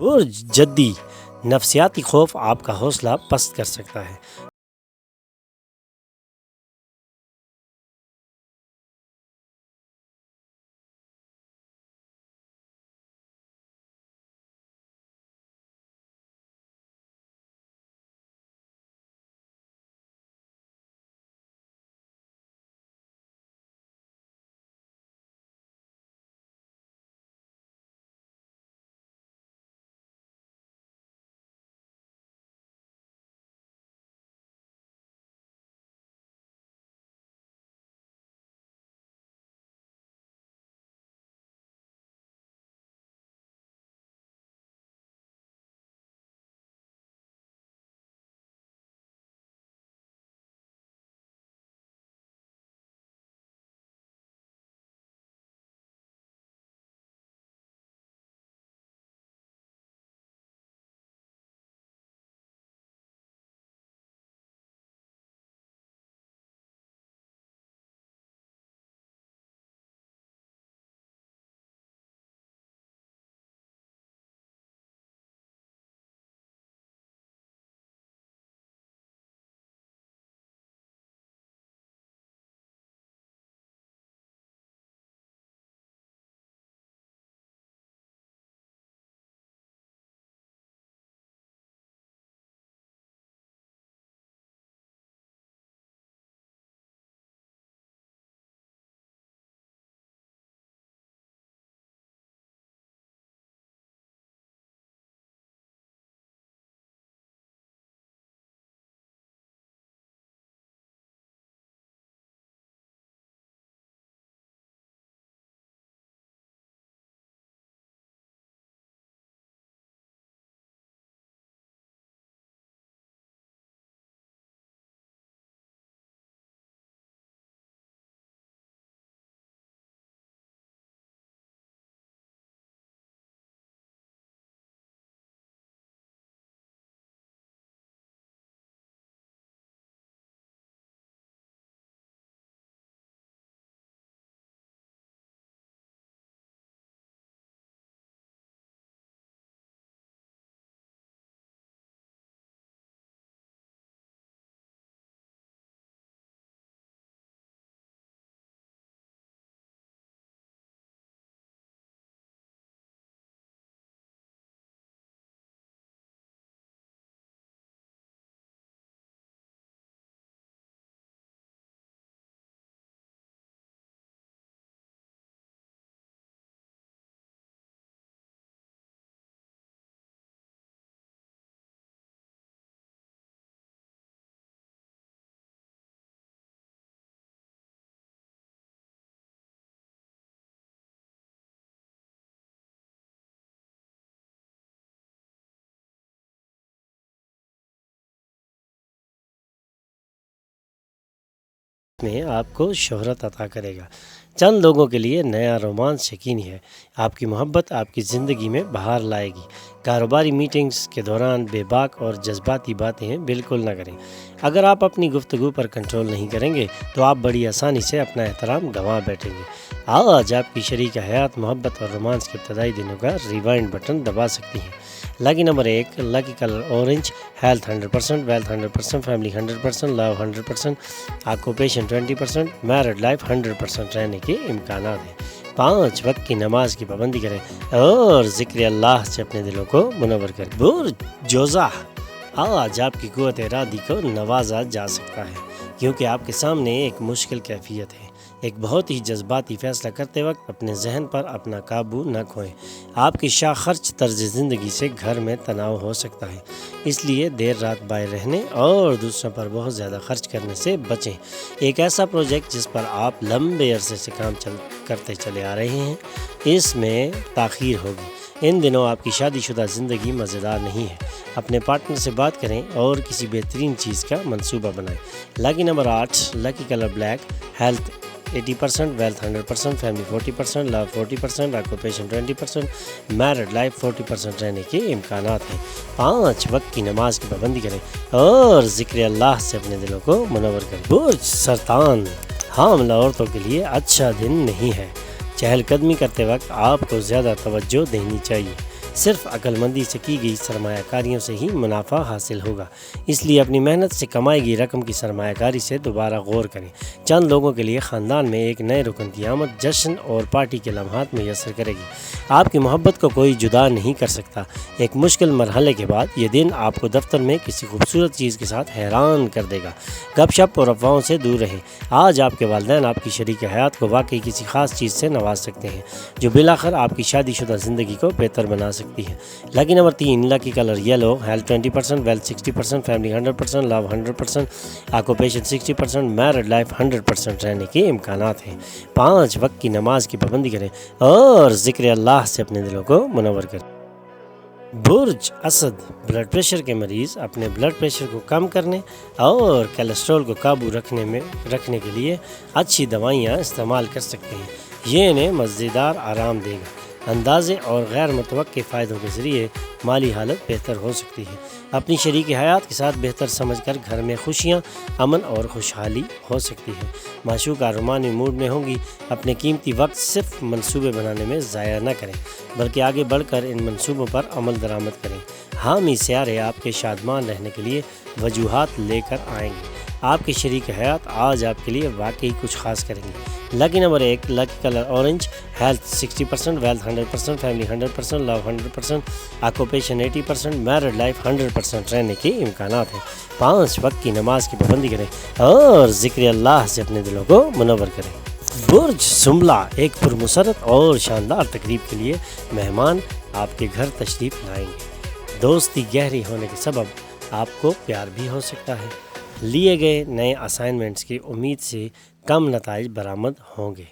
اور جدی نفسیاتی خوف آپ کا حوصلہ پست کر سکتا ہے۔ میں آپ کو شہرت عطا کرے گا۔ چند لوگوں کے لیے نیا رومانس یقینی ہے۔ آپ کی محبت آپ کی زندگی میں بہار لائے گی۔ کاروباری میٹنگز کے دوران بے باک اور جذباتی باتیں بالکل نہ کریں۔ اگر آپ اپنی گفتگو پر کنٹرول نہیں کریں گے تو آپ بڑی آسانی سے اپنا احترام گنوا بیٹھیں گے۔ آج آپ کی شریک حیات محبت اور رومانس کے ابتدائی دنوں کا ریوائنڈ بٹن دبا سکتی ہیں۔ Lucky number 1، lucky colour orange, health 100%، wealth 100%، family 100%، love 100%، occupation 20%، married life 100% رہنے کے امکانات ہیں۔ 5 وقت کی نماز کی پابندی کریں اور ذکر اللہ سے اپنے دلوں کو منور کریں۔ برج جوزہ، آج آپ کی قوت ارادی کو نوازا جا سکتا ہے کیونکہ آپ کے سامنے ایک مشکل کیفیت ہے۔ ایک بہت ہی جذباتی فیصلہ کرتے وقت اپنے ذہن پر اپنا قابو نہ کھوئیں۔ آپ کی شاہ خرچ طرز زندگی سے گھر میں تناؤ ہو سکتا ہے، اس لیے دیر رات باہر رہنے اور دوسروں پر بہت زیادہ خرچ کرنے سے بچیں۔ ایک ایسا پروجیکٹ جس پر آپ لمبے عرصے سے کام کرتے چلے آ رہے ہیں، اس میں تاخیر ہوگی۔ ان دنوں آپ کی شادی شدہ زندگی مزیدار نہیں ہے۔ اپنے پارٹنر سے بات کریں اور کسی بہترین چیز کا منصوبہ بنائیں۔ Lucky number 8، lucky colour black, health 80%، wealth 100%، family 40%، love 40%، occupation 20%، married life 40% رہنے کے امکانات ہیں۔ 5 وقت کی نماز کی پابندی کریں اور ذکر اللہ سے اپنے دلوں کو منور کریں۔ برج سرطان، حاملہ عورتوں کے لیے اچھا دن نہیں ہے۔ چہل قدمی کرتے وقت آپ کو زیادہ توجہ دینی چاہیے۔ صرف عقل مندی سے کی گئی سرمایہ کاریوں سے ہی منافع حاصل ہوگا، اس لیے اپنی محنت سے کمائی گئی رقم کی سرمایہ کاری سے دوبارہ غور کریں۔ چند لوگوں کے لیے خاندان میں ایک نئے رکن کی آمد جشن اور پارٹی کے لمحات میسر کرے گی۔ آپ کی محبت کو کوئی جدا نہیں کر سکتا۔ ایک مشکل مرحلے کے بعد یہ دن آپ کو دفتر میں کسی خوبصورت چیز کے ساتھ حیران کر دے گا۔ گپ شپ اور افواہوں سے دور رہیں۔ آج آپ کے والدین آپ کی شریک حیات کو واقعی کسی خاص چیز سے نواز سکتے ہیں جو بالآخر آپ کی شادی شدہ زندگی کو بہتر بنا سکتی ہے۔ Lucky number 3، lucky colour yellow, health 20%، wealth 60%، family 100%، love 100%، occupation 60%، married life 100% رہنے کے امکانات ہیں۔ 5 وقت کی نماز کی پابندی کریں اور ذکر اللہ سے اپنے دلوں کو منور کریں۔ برج اسد، بلڈ پریشر کے مریض اپنے بلڈ پریشر کو کم کرنے اور کولیسٹرول کو قابو رکھنے کے لیے اچھی دوائیاں استعمال کر سکتے ہیں۔ یہ انہیں مزیدار آرام دے گا۔ اندازے اور غیر متوقع فائدوں کے ذریعے مالی حالت بہتر ہو سکتی ہے۔ اپنی شریک حیات کے ساتھ بہتر سمجھ کر گھر میں خوشیاں، امن اور خوشحالی ہو سکتی ہے۔ معشوقہ رومانی موڈ میں ہوں گی۔ اپنے قیمتی وقت صرف منصوبے بنانے میں ضائع نہ کریں بلکہ آگے بڑھ کر ان منصوبوں پر عمل درآمد کریں۔ حامی سیارے آپ کے شادمان رہنے کے لیے وجوہات لے کر آئیں گے۔ آپ کی شریک حیات آج آپ کے لیے واقعی کچھ خاص کریں گے۔ Lucky number 1، lucky colour orange, health 60%، wealth 100%، family 100%، love 100%، occupation 80%، married life 100% رہنے کے امکانات ہیں۔ 5 وقت کی نماز کی پابندی کریں اور ذکر اللہ سے اپنے دلوں کو منور کریں۔ برج سنبلہ، ایک پرمسرت اور شاندار تقریب کے لیے مہمان آپ کے گھر تشریف لائیں گے۔ دوستی گہری ہونے کے سبب آپ کو پیار بھی ہو سکتا ہے۔ لیے گئے نئے اسائنمنٹس کی امید سے کم نتائج برآمد ہوں گے۔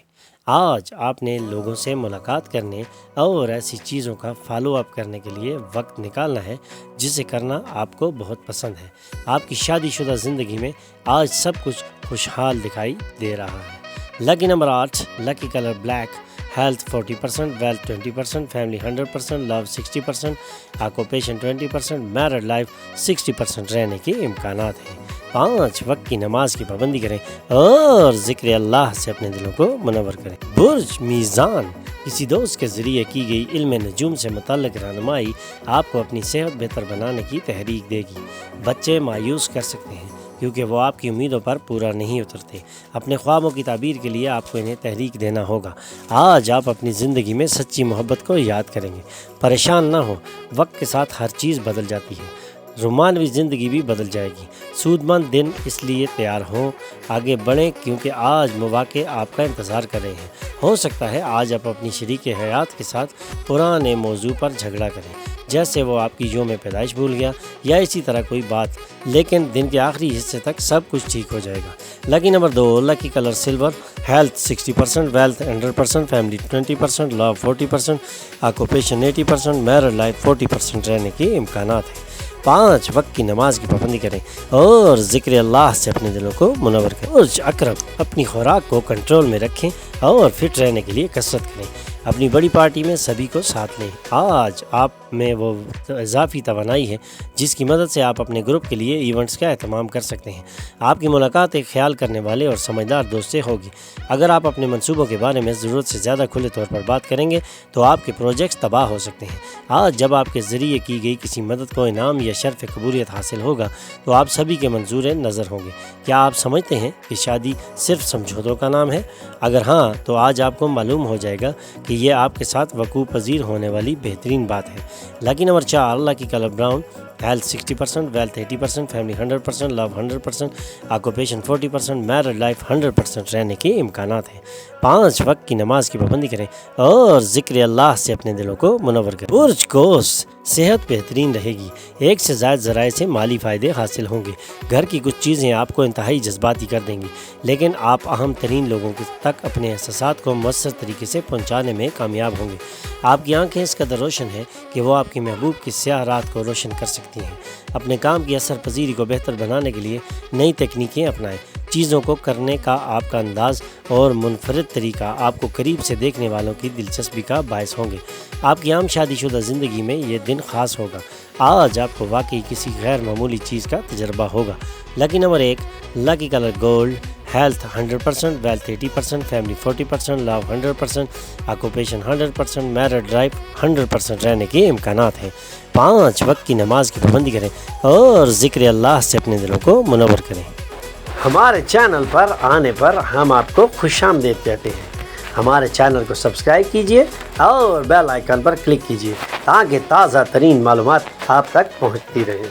آج آپ نے لوگوں سے ملاقات کرنے اور ایسی چیزوں کا فالو اپ کرنے کے لیے وقت نکالنا ہے جسے کرنا آپ کو بہت پسند ہے۔ آپ کی شادی شدہ زندگی میں آج سب کچھ خوشحال دکھائی دے رہا ہے۔ Lucky number 8، lucky colour black, health 40%، wealth 20%، family 100%، love 60%، occupation 20%، married life 60% رہنے کے امکانات ہیں۔ 5 وقت کی نماز کی پابندی کریں اور ذکر اللہ سے اپنے دلوں کو منور کریں۔ برج میزان، کسی دوست کے ذریعے کی گئی علم نجوم سے متعلق رہنمائی آپ کو اپنی صحت بہتر بنانے کی تحریک دے گی۔ بچے مایوس کر سکتے ہیں کیونکہ وہ آپ کی امیدوں پر پورا نہیں اترتے۔ اپنے خوابوں کی تعبیر کے لیے آپ کو انہیں تحریک دینا ہوگا۔ آج آپ اپنی زندگی میں سچی محبت کو یاد کریں گے۔ پریشان نہ ہو، وقت کے ساتھ ہر چیز بدل جاتی ہے۔ رومانوی زندگی بھی بدل جائے گی۔ سود مند دن، اس لیے تیار ہوں، آگے بڑھیں کیونکہ آج مواقع آپ کا انتظار کر رہے ہیں۔ ہو سکتا ہے آج آپ اپنی شریک حیات کے ساتھ پرانے موضوع پر جھگڑا کریں، جیسے وہ آپ کی یوم پیدائش بھول گیا یا اسی طرح کوئی بات، لیکن دن کے آخری حصے تک سب کچھ ٹھیک ہو جائے گا۔ Lucky number 2، lucky colour silver, health 60%، wealth 100%، family 20%، love 40%، occupation 80%، married life 40% رہنے کے امکانات ہیں۔ 5 وقت کی نماز کی پابندی کریں اور ذکر اللہ سے اپنے دلوں کو منور کریں۔ برج عقرب، اپنی خوراک کو کنٹرول میں رکھیں اور فٹ رہنے کے لیے کسرت کریں۔ اپنی بڑی پارٹی میں سبھی کو ساتھ لیں۔ آج آپ میں وہ اضافی توانائی ہے جس کی مدد سے آپ اپنے گروپ کے لیے ایونٹس کا اہتمام کر سکتے ہیں۔ آپ کی ملاقات ایک خیال کرنے والے اور سمجھدار دوست سے ہوگی۔ اگر آپ اپنے منصوبوں کے بارے میں ضرورت سے زیادہ کھلے طور پر بات کریں گے تو آپ کے پروجیکٹس تباہ ہو سکتے ہیں۔ آج جب آپ کے ذریعے کی گئی کسی مدد کو انعام یا شرف قبولیت حاصل ہوگا تو آپ سبھی کے منظور نظر ہوں گے۔ کیا آپ سمجھتے ہیں کہ شادی صرف سمجھوتوں کا نام ہے؟ اگر ہاں تو آج آپ کو معلوم ہو جائے گا کہ یہ آپ کے ساتھ وقوع پذیر ہونے والی بہترین بات ہے۔ Lucky number 4، lucky colour brown, health 60%، wealth 80%، family 100%، love 100%، occupation 40%، married life 100% رہنے کے امکانات ہیں۔ 5 وقت کی نماز کی پابندی کریں اور ذکر اللہ سے اپنے دلوں کو منور کریں۔ برج قوس، صحت بہترین رہے گی۔ ایک سے زائد ذرائع سے مالی فائدے حاصل ہوں گے۔ گھر کی کچھ چیزیں آپ کو انتہائی جذباتی کر دیں گی، لیکن آپ اہم ترین لوگوں تک اپنے احساسات کو مؤثر طریقے سے پہنچانے میں کامیاب ہوں گے۔ آپ کی آنکھیں اس قدر روشن ہیں کہ وہ آپ کی محبوب کی سیاہ رات کو روشن کر سکتی ہیں۔ اپنے کام کی اثر پذیری کو بہتر بنانے کے لیے نئی تکنیکیں اپنائیں۔ چیزوں کو کرنے کا آپ کا انداز اور منفرد طریقہ آپ کو قریب سے دیکھنے والوں کی دلچسپی کا باعث ہوں گے۔ آپ کی عام شادی شدہ زندگی میں یہ دن خاص ہوگا۔ آج آپ کو واقعی کسی غیر معمولی چیز کا تجربہ ہوگا۔ Lucky number 1، lucky colour gold, health 100%، wealth 80%، family 40%، love 100%، occupation 100%، married life 100% رہنے کے امکانات ہیں۔ 5 وقت کی نماز کی پابندی کریں اور ذکر اللہ سے اپنے دلوں کو منور کریں۔ ہمارے چینل پر آنے پر ہم آپ کو خوش آمدید کہتے ہیں۔ ہمارے چینل کو سبسکرائب کیجئے اور بیل آئیکن پر کلک کیجئے تاکہ تازہ ترین معلومات آپ تک پہنچتی رہیں۔